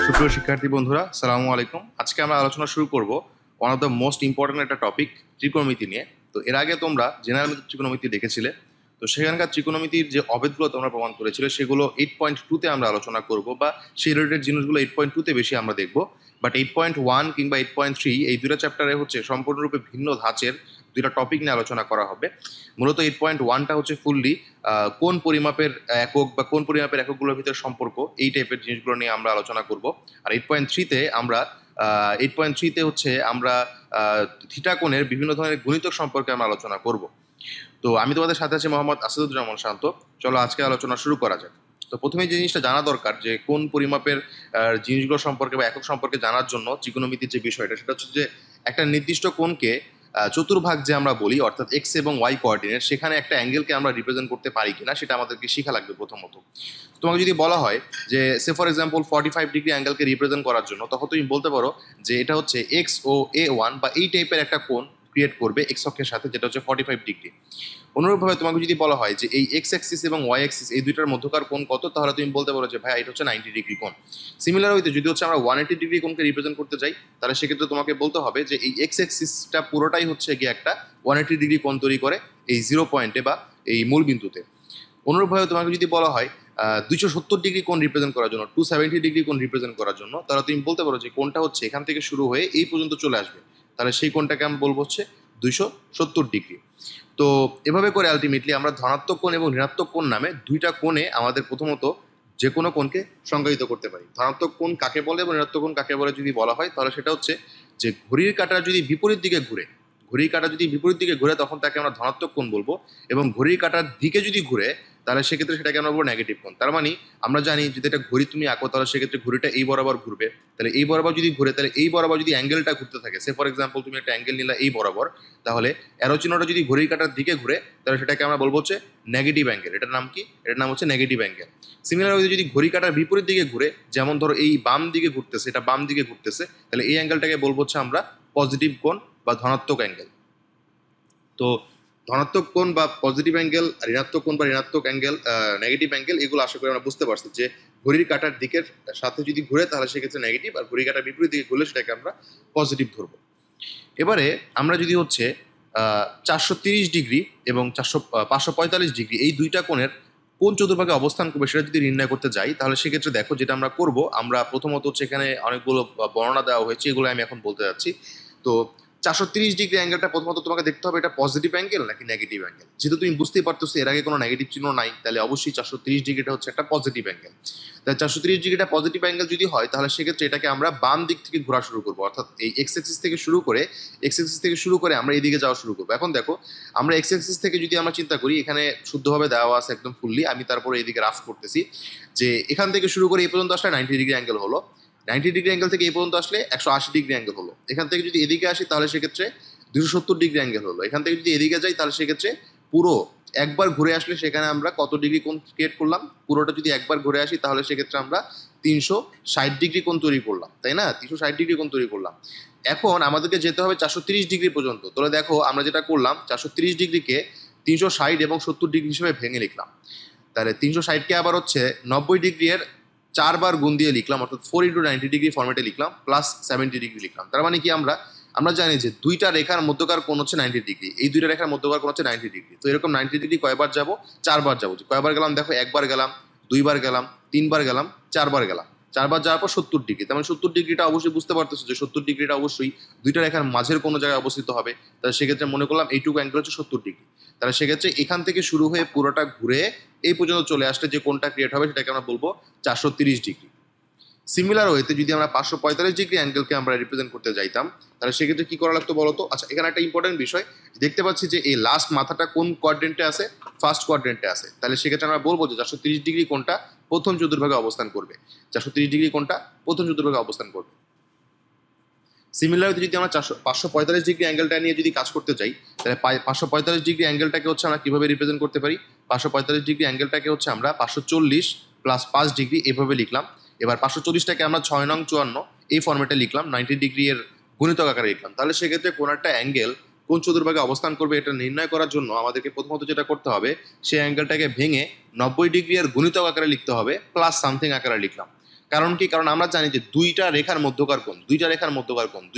সুপ্রিয় শিক্ষার্থী বন্ধুরা, সালামু আলাইকুম। আজকে আমরা আলোচনা শুরু করব one of the most important একটা টপিক, ত্রিকোণমিতি নিয়ে। তো এর আগে তোমরা জেনারেল মেথড ত্রিকোণমিতি দেখেছিলে। তো সেখানকার ত্রিকোণমিতির যে অভেদগুলো তোমরা প্রমাণ করেছিলে সেগুলো 8.2-তে আমরা আলোচনা করব, বা সেই রিলেটেড জিনিসগুলো 8.2-তে বেশি আমরা দেখব। বাট 8.1 কিংবা 8.3 এই দুটো চ্যাপ্টারে হচ্ছে সম্পূর্ণরূপে ভিন্ন ধাঁচের দুইটা টপিক নিয়ে আলোচনা করা হবে। মূলত 8.1টা হচ্ছে ফুললি কোন পরিমাপের একক বা কোন পরিমাপের এককগুলোর ভিতরে সম্পর্ক, এই টাইপের জিনিসগুলো নিয়ে আমরা আলোচনা করব। আর 8.3-তে হচ্ছে আমরা থিটা কোণের বিভিন্ন ধরনের গুণিতক সম্পর্কে আমরা আলোচনা করব। তো আমি তোমাদের সাথে আছি মোহাম্মদ আসাদুজ্জামান শান্ত। চলো আজকে আলোচনা শুরু করা যাক। তো প্রথমে যে জিনিসটা জানা দরকার, যে কোন পরিমাপের জিনিসগুলো সম্পর্কে বা একক সম্পর্কে জানার জন্য ত্রিকোণমিতির যে বিষয়টা, সেটা হচ্ছে যে একটা নির্দিষ্ট কোণকে চতুর্ভাগ যে আমরা বলি, অর্থাৎ এক্স এবং ওয়াই কোঅর্ডিনেট, সেখানে একটা অ্যাঙ্গেলকে আমরা রিপ্রেজেন্ট করতে পারি কিনা সেটা আমাদেরকে শেখা লাগবে প্রথমত। তোমাকে যদি বলা হয় যে সে ফর এক্সাম্পল 45 ডিগ্রি অ্যাঙ্গেলকে রিপ্রেজেন্ট করার জন্য, তখন তুমি বলতে পারো যে এটা হচ্ছে এক্স ও A1 বা এই টাইপের একটা কোণ ক্রিয়েট করবে এক্স অক্ষের সাথে, যেটা হচ্ছে 45 ডিগ্রি। অনুরূপভাবে তোমাকে যদি বলা হয় যে এই এক্স অ্যাক্সিস এবং ওয়াই অ্যাক্সিস এই দুইটার মধ্যকার কোণ কত, তাহলে তুমি বলতে পারো যে ভাই এটা হচ্ছে 90 ডিগ্রি কোণ। সিমিলার হইতে যদি হচ্ছে আমরা 180 ডিগ্রি কোণকে রিপ্রেজেন্ট করতে যাই, তাহলে সেক্ষেত্রে তোমাকে বলতে হবে যে এই এক্স অ্যাক্সিসটা পুরোটাই হচ্ছে গিয়ে একটা 180 ডিগ্রি কোণ তৈরি করে এই 0 পয়েন্টে বা এই মূল বিন্দুতে। অনুরূপভাবে তোমাকে যদি বলা হয় 270 ডিগ্রি কোণ রিপ্রেজেন্ট করার জন্য, 270 ডিগ্রি কোণ রিপ্রেজেন্ট করার জন্য, তাহলে তুমি বলতে পারো যে কোণটা হচ্ছে এখান থেকে শুরু হয়ে এই পর্যন্ত চলে আসবে, তাহলে সেই কোণটাকে আমি বলবো হচ্ছে 270 ডিগ্রি। তো এভাবে করে আলটিমেটলি আমরা ধনাত্মক কোণ এবং ঋণাত্মক কোণ নামে দুইটা কোণে আমাদের প্রথমত যে কোনো কোণকে সংজ্ঞায়িত করতে পারি। ধনাত্মক কোণ কাকে বলে এবং ঋণাত্মক কোণ কাকে বলে যদি বলা হয়, তাহলে সেটা হচ্ছে যে ঘড়ির কাঁটা যদি বিপরীত দিকে ঘুরে, ঘড়ির কাঁটা যদি বিপরীত দিকে ঘুরে তখন তাকে আমরা ধনাত্মক কোণ বলবো, এবং ঘড়ির কাঁটার দিকে যদি ঘুরে তাহলে সেক্ষেত্রে সেটাকে আমরা বলবো নেগেটিভ কোণ। তার মানে আমরা জানি যদি এটা ঘড়ি তুমি আঁকো, তাহলে সেক্ষেত্রে ঘড়িটা এই বরাবর ঘুরবে, তাহলে এই বরাবর যদি ঘুরে, তাহলে এই বরাবর যদি অ্যাঙ্গেলটা ঘুরতে থাকে, সে ফর এক্সাম্পল তুমি একটা অ্যাঙ্গেল নিলা এই বরাবর, তাহলে অ্যারো চিহ্নটা যদি ঘড়ির কাঁটার দিকে ঘুরে তাহলে সেটাকে আমরা বলবো হচ্ছে নেগেটিভ অ্যাঙ্গেল। এটার নাম কি? এটার নাম হচ্ছে নেগেটিভ অ্যাঙ্গেল। সিমিলারলি যদি ঘড়ি কাঁটার বিপরীত দিকে ঘুরে, যেমন ধরো এই বাম দিকে ঘুরতেছে, এটা বাম দিকে ঘুরতেছে, তাহলে এই অ্যাঙ্গেলটাকে বলবো হচ্ছে আমরা পজিটিভ কোণ বা ধনাত্মক অ্যাঙ্গেল। তো ধনাত্মক কোণ বা পজিটিভ অ্যাঙ্গেল, ঋণাত্মক কোণ বা ঋণাত্মক অ্যাঙ্গেল, নেগেটিভ অ্যাঙ্গেল, এগুলো আশা করি আমরা বুঝতে পারছি যে ঘড়ির কাঁটার দিকের সাথে যদি ঘুরে তাহলে সেক্ষেত্রে নেগেটিভ, আর ঘড়ির কাঁটার বিপরীত দিকে ঘুরলে সেটাকে আমরা পজিটিভ ধরবো। এবারে আমরা যদি হচ্ছে 430 ডিগ্রি এবং 545 ডিগ্রি এই দুইটা কোণের কোন চতুর্ভাগে অবস্থান করবে সেটা যদি নির্ণয় করতে যাই, তাহলে সেক্ষেত্রে দেখো যেটা আমরা করব, আমরা প্রথমত হচ্ছে এখানে অনেকগুলো বর্ণনা দেওয়া হয়েছে, এগুলো আমি এখন বলতে যাচ্ছি। তো 430 ডিগ্রি অ্যাঙ্গেলটা প্রথমত তোমাকে দেখতে হবে এটা পজিটিভ অ্যাঙ্গেল নাকি নেগেটিভ অ্যাঙ্গেল। যেহেতু তুমি বুঝতেই পারতেছো এর আগে কোনো নেগেটিভ চিহ্ন নাই, তাহলে অবশ্যই 430 ডিগ্রিটা হচ্ছে একটা পজিটিভ অ্যাঙ্গেল। তাহলে 430 ডিগ্রিটা পজিটিভ অ্যাঙ্গেল যদি হয়, তাহলে সেক্ষেত্রে এটাকে আমরা বাম দিক থেকে ঘোরা শুরু করবো, অর্থাৎ এই এক্স অ্যাক্সিস থেকে শুরু করে আমরা এদিকে যাওয়া শুরু করবো। এখন দেখো আমরা এক্স অ্যাক্সিস থেকে যদি আমরা চিন্তা করি, এখানে শুদ্ধভাবে দেওয়া আছে একদম ফুললি, আমি তারপরে এদিকে রাফ করতেছি, যে এখান থেকে শুরু করে এই পর্যন্ত আসলে 90 ডিগ্রি অ্যাঙ্গেল হলো, 90 ডিগ্রি অ্যাঙ্গেল থেকে এই পর্যন্ত আসলে 180 ডিগ্রি অ্যাঙ্গেল হলো। এখান থেকে যদি এদিকে আসি তাহলে সেক্ষেত্রে 270 ডিগ্রি অ্যাঙ্গেল হলো। এখান থেকে যদি এদিকে যাই তাহলে সেক্ষেত্রে পুরো একবার ঘুরে আসলে সেখানে আমরা কত ডিগ্রি কোণ ক্রিয়েট করলাম, পুরোটা যদি একবার ঘুরে আসি তাহলে সেক্ষেত্রে আমরা 360 ডিগ্রি কোণ তৈরি করলাম, তাই না? 360 ডিগ্রি কোণ তৈরি করলাম। এখন আমাদেরকে যেতে হবে 430 ডিগ্রি পর্যন্ত। তাহলে দেখো আমরা যেটা করলাম, 430 ডিগ্রিকে 360 এবং 70 ডিগ্রি হিসেবে ভেঙে লিখলাম। তাহলে 360কে আবার হচ্ছে 90 ডিগ্রি এর 4 বার গুণ দিয়ে লিখলাম, অর্থাৎ 4 × 90 ডিগ্রি ফর্মেটে লিখলাম, প্লাস 70 ডিগ্রি লিখলাম। তার মানে কি আমরা আমরা জানি যে দুইটা রেখার মধ্যকার কোণ হচ্ছে 90 ডিগ্রি, এই দুইটা রেখার মধ্যকার কোণ হচ্ছে 90 ডিগ্রি। তো এরকম 90 ডিগ্রি কয়বার যাবো? 4 বার যাবো। কয়বার গেলাম দেখো, একবার গেলাম, দুইবার গেলাম, তিনবার গেলাম, 4 বার গেলাম। 4 বার যাওয়ার পর 70 ডিগ্রি, তার মানে 70 ডিগ্রিটা অবশ্যই বুঝতে পারতেছো যে 70 ডিগ্রিটা অবশ্যই দুইটা রেখার মাঝের কোনো জায়গায় অবস্থিত হবে। তাহলে সেক্ষেত্রে মনে করলাম এইটুকু অ্যাঙ্গেল হচ্ছে 70 ডিগ্রি। তাহলে সেক্ষেত্রে এখান থেকে শুরু হয়ে পুরোটা ঘুরে এই পর্যন্ত চলে আসলে যে কোণটা ক্রিয়েট হবে সেটাকে আমরা বলবো 430 ডিগ্রি। সিমিলার ওয়েতে যদি আমরা 545 ডিগ্রি অ্যাঙ্গেলকে আমরা রিপ্রেজেন্ট করতে যাইতাম, তাহলে সেক্ষেত্রে কি করা লাগতো বলতো? আচ্ছা, এখানে একটা ইম্পর্টেন্ট বিষয়, দেখতে পাচ্ছি যে এই লাস্ট মাথাটা কোন কোয়াড্রেন্টে আছে? ফার্স্ট কোয়াড্রেন্টে আছে। তাহলে সেক্ষেত্রে আমরা বলবো যে 430 ডিগ্রি কোণটা প্রথম চতুর্ভাগে অবস্থান করবে, 430 ডিগ্রি কোণটা প্রথম চতুর্ভাগে অবস্থান করবে। সিমিলারলি যদি আমরা 545 ডিগ্রি অ্যাঙ্গেলটা নিয়ে যদি কাজ করতে যাই, তাহলে 545 ডিগ্রি অ্যাঙ্গেলটাকে হচ্ছে আমরা কিভাবে রিপ্রেজেন্ট করতে পারি? 545 ডিগ্রি অ্যাঙ্গেলটাকে হচ্ছে আমরা 540 প্লাস 5 ডিগ্রি এভাবে লিখলাম। এবার 540টাকে আমরা 6 নং 54 এই ফর্মেটে লিখলাম, 90 ডিগ্রি এর গুণিতক আকারে লিখলাম। তাহলে সেক্ষেত্রে কোন একটা অ্যাঙ্গেল কোন চতুর্ভাগে অবস্থান করবে এটা নির্ণয় করার জন্য আমাদেরকে প্রথমত যেটা করতে হবে, সেই অ্যাঙ্গেলটাকে ভেঙে 90 ডিগ্রি এর গুণিতক আকারে লিখতে হবে, প্লাস সামথিং আকারে লিখলাম। কারণ কি? কারণ আমরা জানি যে দুইটা রেখার মধ্যকার কোণ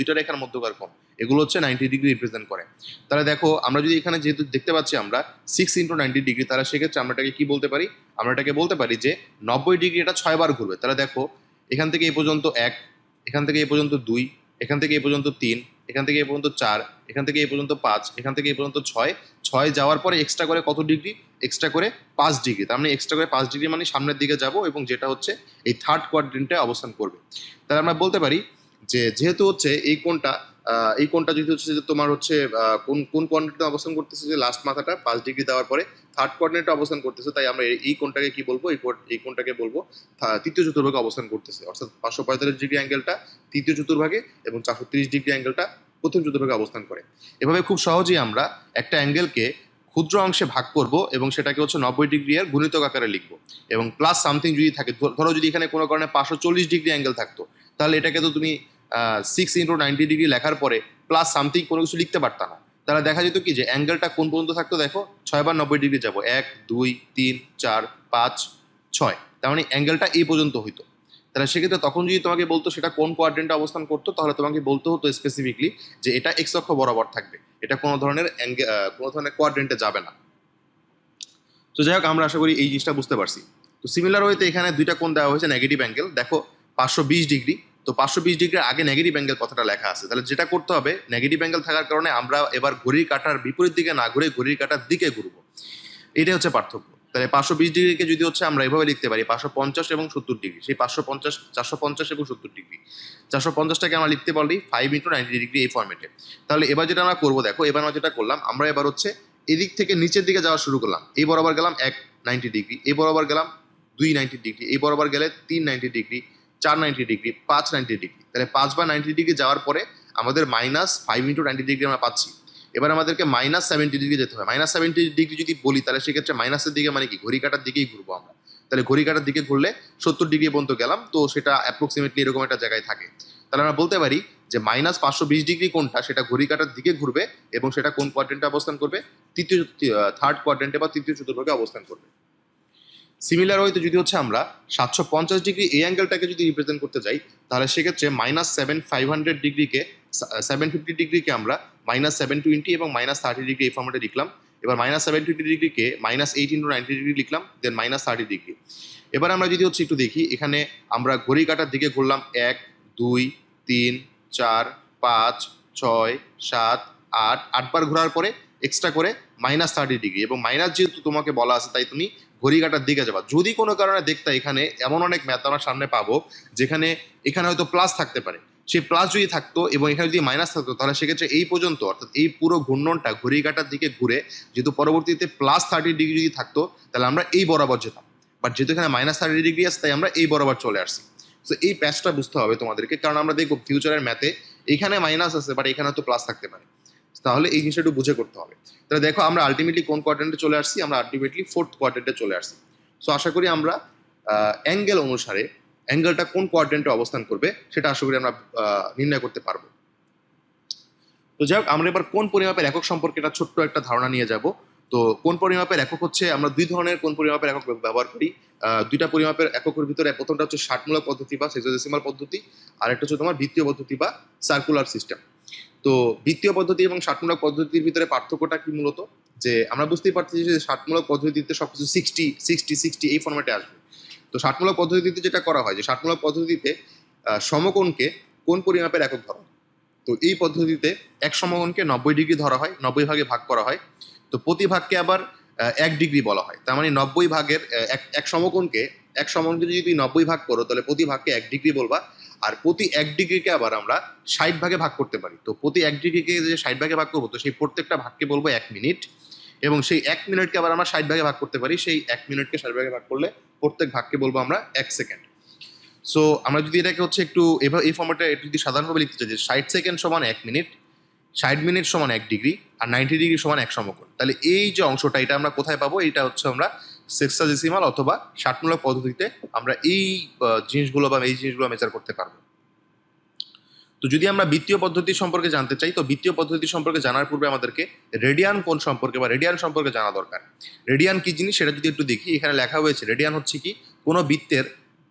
এগুলো হচ্ছে 90 ডিগ্রি রিপ্রেজেন্ট করে। তাহলে দেখো আমরা যদি এখানে যেহেতু দেখতে পাচ্ছি আমরা 6 × 90 ডিগ্রি, তাহলে সেক্ষেত্রে আমরা এটাকে কি বলতে পারি? আমরা এটাকে বলতে পারি যে 90 ডিগ্রি এটা 6 বার ঘুরবে। তাহলে দেখো এখান থেকে এই পর্যন্ত 1, এখান থেকে এই পর্যন্ত 2, এখান থেকে এই পর্যন্ত 3, এখান থেকে এই পর্যন্ত 4, এখান থেকে এই পর্যন্ত 5, এখান থেকে এই পর্যন্ত 6 যাওয়ার পরে এক্সট্রা করে কত ডিগ্রি? এক্সট্রা করে 5 ডিগ্রি। তার মানে এক্সট্রা করে 5 ডিগ্রি মানে সামনের দিকে যাব এবং যেটা হচ্ছে এই থার্ড কোয়াড্রেন্টে অবস্থান করবে। তাহলে আমরা বলতে পারি যে যেহেতু হচ্ছে এই কোণটা যদি হচ্ছে যে তোমার হচ্ছে কোন কোয়াড্রেন্টে অবস্থান করতেছে, যে লাস্ট মাথাটা 5 ডিগ্রি দেওয়ার পরে থার্ড কোয়াড্রেন্টে অবস্থান করতেছে, তাই আমরা এই কোণটাকে কি বলবো? এই কোণটাকে বলবো তৃতীয় চতুর্ভাগে অবস্থান করতেছে, অর্থাৎ 545 ডিগ্রি অ্যাঙ্গেলটা তৃতীয় চতুর্ভাগে এবং 430 ডিগ্রি অ্যাঙ্গেলটা প্রথম চতুর্ভাগে অবস্থান করে। এভাবে খুব সহজেই আমরা একটা অ্যাঙ্গেলকে ক্ষুদ্র অংশে ভাগ করব এবং সেটাকে হচ্ছে 90 ডিগ্রি এর গুণিতক আকারে লিখবো এবং প্লাস সামথিং যদি থাকে, ধরো যদি এখানে কোনো কারণে 540 ডিগ্রি অ্যাঙ্গেল থাকতো, তাহলে এটাকে তো তুমি 6 × 90 ডিগ্রি লেখার পরে প্লাস সামথিং কোনো কিছু লিখতে পারতা না। তাহলে দেখা যেত কি যে অ্যাঙ্গেলটা কোন পর্যন্ত থাকতো? দেখো 6 বার 90 ডিগ্রি যাবো, 1 2 3 4 5 6, তার মানে অ্যাঙ্গেলটা এই পর্যন্ত হইতো। তাহলে সেক্ষেত্রে তখন যদি তোমাকে বলতো সেটা কোন কোয়াড্রেন্টে অবস্থান করতো, তাহলে তোমাকে বলতে হতো স্পেসিফিকলি যে এটা এক্স অক্ষ বরাবর থাকবে, এটা কোনো ধরনের কোয়াড্রেন্টে যাবে না। তো যাই হোক, আমরা আশা করি এই জিনিসটা বুঝতে পারছি। তো সিমিলার ওয়েতে এখানে দুইটা কোণ দেওয়া হয়েছে নেগেটিভ অ্যাঙ্গেল। দেখো 520 ডিগ্রি, তো 520 ডিগ্রির আগে নেগেটিভ অ্যাঙ্গেল কথাটা লেখা আছে। তাহলে যেটা করতে হবে, নেগেটিভ অ্যাঙ্গেল থাকার কারণে আমরা এবার ঘড়ির কাঁটার বিপরীত দিকে না ঘুরে ঘড়ির কাঁটার দিকে ঘুরবো, এটাই হচ্ছে পার্থক্য। তাহলে 520 ডিগ্রিকে যদি হচ্ছে আমরা এভাবে লিখতে পারি 550 এবং 70 ডিগ্রি, সেই 550 450 এবং 70 ডিগ্রি, 450টাকে আমরা লিখতে পারি 5 × 90 ডিগ্রি এই ফর্মেটে। তাহলে এবার যেটা আমরা করবো, দেখো এবার আমরা যেটা করলাম, আমরা এবার হচ্ছে এদিক থেকে নিচের দিকে যাওয়া শুরু করলাম। এই বরাবর গেলাম 90 ডিগ্রি, এই বরাবর গেলাম 90 ডিগ্রি, এই বরাবর গেলে 90 ডিগ্রি, 90 ডিগ্রি, 90 ডিগ্রি। তাহলে 5 বার 90 ডিগ্রি যাওয়ার পরে আমাদের -5 × 90 ডিগ্রি আমরা পাচ্ছি। এবার আমাদেরকে -70 ডিগ্রি যেতে হবে। -70 ডিগ্রি যদি বলি, তাহলে সেক্ষেত্রে মাইনাসের দিকে মানে কি, ঘড়ি কাটার দিকেই ঘুরবো আমরা। তাহলে ঘড়ি কাটার দিকে ঘুরলে 70 ডিগ্রি পর্যন্ত গেলাম, তো সেটা অ্যাপ্রক্সিমেটলি এরকম একটা জায়গায় থাকে। তাহলে আমরা বলতে পারি যে -520 ডিগ্রি কোনটা, সেটা ঘড়ি কাটার দিকে ঘুরবে এবং সেটা কোন কোয়াড্রেন্টে অবস্থান করবে? থার্ড কোয়াড্রেন্টে বা তৃতীয় চতুর্ভাগে অবস্থান করবে। সিমিলার ওয়েতে যদি হচ্ছে আমরা 750 ডিগ্রি এই অ্যাঙ্গেলটাকে যদি রিপ্রেজেন্ট করতে যাই, তাহলে সেক্ষেত্রে -7500 ডিগ্রিকে 750 ডিগ্রিকে আমরা -720 এবং -30 ডিগ্রি এই ফর্মেটে লিখলাম। এবার -720 ডিগ্রিকে -8 × 90 ডিগ্রি লিখলাম, দেন -30 ডিগ্রি। এবার আমরা যদি হচ্ছে একটু দেখি, এখানে আমরা ঘড়ি কাটার দিকে ঘুরলাম 1 2 3 4 5 6 7 8 বার ঘোরার পরে এক্সট্রা করে -30 ডিগ্রি, এবং মাইনাস যেহেতু তোমাকে বলা আছে তাই তুমি ঘড়ি কাটার দিকে যাবা। যদি কোনো কারণে দেখতে এখানে এমন অনেক ম্যাথ আমরা সামনে পাবো যেখানে এখানে হয়তো প্লাস থাকতে পারে, সেই প্লাস যদি থাকতো এবং এখানে যদি মাইনাস থাকতো, তাহলে সেক্ষেত্রে এই পর্যন্ত অর্থাৎ এই পুরো ঘূর্ণনটা ঘড়ি কাটার দিকে ঘুরে যেহেতু পরবর্তীতে +30 ডিগ্রি যদি থাকতো, তাহলে আমরা এই বরাবর যেতাম। বাট যেহেতু এখানে -30 ডিগ্রি আছে, তাই আমরা এই বরাবর চলে আসছি। তো এই প্যাচটা বুঝতে হবে তোমাদেরকে, কারণ আমরা দেখবো ফিউচারের ম্যাথে এখানে মাইনাস আছে বাট এখানে তো প্লাস থাকতে পারে। তাহলে এই জিনিসটা একটু বুঝে করতে হবে। তাহলে দেখো আমরা আলটিমেটলি কোন কোয়াড্রেন্টে চলে আসছি? আমরা আলটিমেটলি ফোর্থ কোয়াড্রেন্টে চলে আসছি। সো আশা করি আমরা অ্যাঙ্গেল অনুসারে অ্যাঙ্গেলটা কোন কোয়াড্রেন্টে অবস্থান করবে সেটা আশা করি আমরা নির্ণয় করতে পারবো। তো যাই হোক, আমরা এবার কোন পরিমাপের একক সম্পর্কে একটা ছোট্ট একটা ধারণা নিয়ে যাব। তো কোন পরিমাপের একক হচ্ছে, আমরা দুই ধরনের কোন পরিমাপের একক ব্যবহার করি। দুইটা পরিমাপের এককের ভিতরে প্রথমটা হচ্ছে ষাটমূলক পদ্ধতি বা সেক্সোডেসিমাল পদ্ধতি, আর একটা হচ্ছে তোমার বৃত্তীয় পদ্ধতি বা সার্কুলার সিস্টেম। তো বৃত্তীয় পদ্ধতি এবং ষাটমূলক পদ্ধতির ভিতরে পার্থক্যটা কি? মূলত যে আমরা বুঝতেই পারছি যে ষাটমূলক পদ্ধতিতে সবকিছু 60 এই ফর্মেটে আসবে। তো ষাটমূলক পদ্ধতিতে যেটা করা হয়, যে ষাটমূলক পদ্ধতিতে সমকোণকে কোন পরিমাপের একক ধরা হয়। তো এই পদ্ধতিতে এক সমকোণকে 90 ডিগ্রি ধরা হয়, 90 ভাগে ভাগ করা হয়। তো প্রতি ভাগকে আবার 1 ডিগ্রি বলা হয়। তার মানে 90 ভাগের এক সমকোণকে যদি তুমি 90 ভাগ করো, তাহলে প্রতি ভাগকে 1 ডিগ্রি বলবা। আর প্রতি 1 ডিগ্রিকে আবার আমরা 60 ভাগে ভাগ করতে পারি। তো প্রতি 1 ডিগ্রিকে যে 60 ভাগে ভাগ করবো, তো সেই প্রত্যেকটা ভাগকে বলবো 1 মিনিট, এবং সেই 1 মিনিটকে আবার আমরা 60 ভাগে ভাগ করতে পারি। সেই 1 মিনিটকে 60 ভাগে ভাগ করলে প্রত্যেক ভাগকে বলবো আমরা 1 সেকেন্ড। সো আমরা যদি এটাকে হচ্ছে একটু এভাবে এই ফর্মেটে যদি সাধারণভাবে লিখতে চাই, যে 60 সেকেন্ড সমান 1 মিনিট, 60 মিনিট সমান 1 ডিগ্রি, আর 90 ডিগ্রি সমান 1 সমকোণ, তাহলে এই যে অংশটা এটা আমরা কোথায় পাবো? এটা হচ্ছে আমরা সেক্সাডেসিমাল অথবা ষাটমূলক পদ্ধতিতে আমরা এই জিনিসগুলো মেজার করতে পারবো। তো যদি আমরা বৃত্তীয় পদ্ধতি সম্পর্কে জানতে চাই, তো বৃত্তীয় পদ্ধতি সম্পর্কে জানার পূর্বে আমাদেরকে রেডিয়ান কোণ সম্পর্কে বা রেডিয়ান সম্পর্কে জানা দরকার। রেডিয়ান কি জিনিস সেটা যদি একটু দেখি, এখানে লেখা হয়েছে রেডিয়ান হচ্ছে কি, কোনো বৃত্তের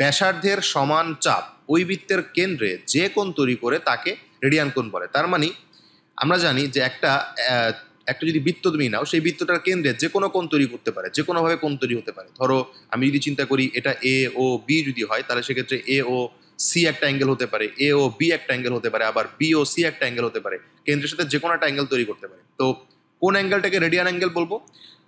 ব্যাসার্ধের সমান চাপ ওই বৃত্তের কেন্দ্রে যে কোণ তৈরি করে তাকে রেডিয়ান কোণ বলে। তার মানে আমরা জানি যে একটা যদি বৃত্ত তুমি নাও, সেই বৃত্তটার কেন্দ্রে যে কোনো কোণ তৈরি করতে পারে, যে কোনোভাবে কোণ তৈরি হতে পারে। ধরো আমি যদি চিন্তা করি এটা এ ও বি যদি হয়, তাহলে সেক্ষেত্রে এ ও সি একটা অ্যাঙ্গেল হতে পারে, এ ও বি একটা অ্যাঙ্গেল হতে পারে, আবার বি ও সি একটা অ্যাঙ্গেল হতে পারে। কেন্দ্রের সাথে যে কোনো একটা অ্যাঙ্গেল তৈরি করতে পারে। তো কোন অ্যাঙ্গেলটাকে রেডিয়ান অ্যাঙ্গেল বলবো?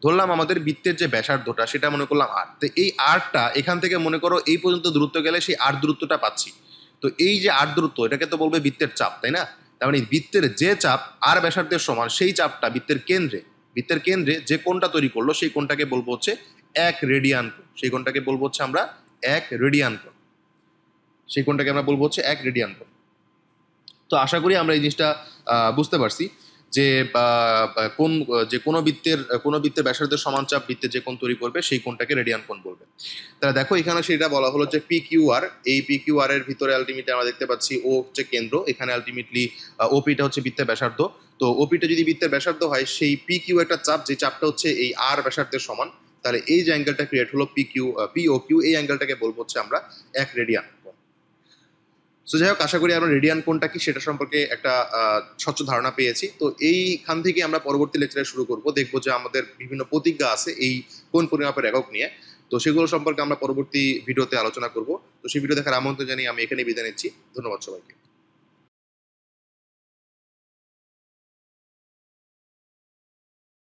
ধরলাম আমাদের বৃত্তের যে ব্যাসার্ধটা সেটা মনে করলাম আর, তো এই আরটা এখান থেকে মনে করো এই পর্যন্ত দূরত্ব গেলে সেই আর দূরত্বটা পাচ্ছি। তো এই যে আর দূরত্ব, এটাকে তো বলবে বৃত্তের চাপ, তাই না? তার মানে বৃত্তের যে চাপ আর ব্যাসার্ধের সমান, সেই চাপটা বৃত্তের কেন্দ্রে যে কোণটা তৈরি করলো সেই কোণটাকে বলবো হচ্ছে 1 রেডিয়ান কোণ। সেই কোণটাকে বলবো হচ্ছে আমরা 1 রেডিয়ান কোণ। সেই কোণটাকে আমরা বলবো হচ্ছে 1 রেডিয়ান কোণ। তো আশা করি আমরা এই জিনিসটা বুঝতে পারছি যে কোন যে কোনো বৃত্তের ব্যাসার্ধের সমান চাপ বৃত্তের যে কোণ তৈরি করবে সেই কোণটাকে রেডিয়ান কোণ বলবে। তাহলে দেখো এখানে সেটা বলা হলো যে পি কিউ আর, এই পি কিউ আর এর ভিতরে আলটিমেটলি আমরা দেখতে পাচ্ছি ও হচ্ছে কেন্দ্র, এখানে আলটিমেটলি ওপিটা হচ্ছে বৃত্তের ব্যাসার্ধ। তো ওপিটা যদি বৃত্তের ব্যাসার্ধ হয়, সেই পি কিউ একটা চাপ, যে চাপটা হচ্ছে এই আর ব্যাসার্ধের সমান, তাহলে এই যে অ্যাঙ্গেলটা ক্রিয়েট হলো পি ও কিউ, এই অ্যাঙ্গেলটাকে বলবো হচ্ছে আমরা 1 রেডিয়ান। সো যাই হোক, আশা করি আমরা রেডিয়ান কোণটা কি সেটা সম্পর্কে একটা স্বচ্ছ ধারণা পেয়েছি। তো এইখান থেকে আমরা পরবর্তী লেকচারে শুরু করব, দেখবো যে আমাদের বিভিন্ন প্রতিজ্ঞা আছে এই কোণ পরিমাপের একক নিয়ে। তো সেগুলো সম্পর্কে আমরা পরবর্তী ভিডিওতে আলোচনা করব। তো সেই ভিডিও দেখার আমন্ত্রণ জানিয়ে আমি এখানে বিদায় নিচ্ছি। ধন্যবাদ সবাইকে।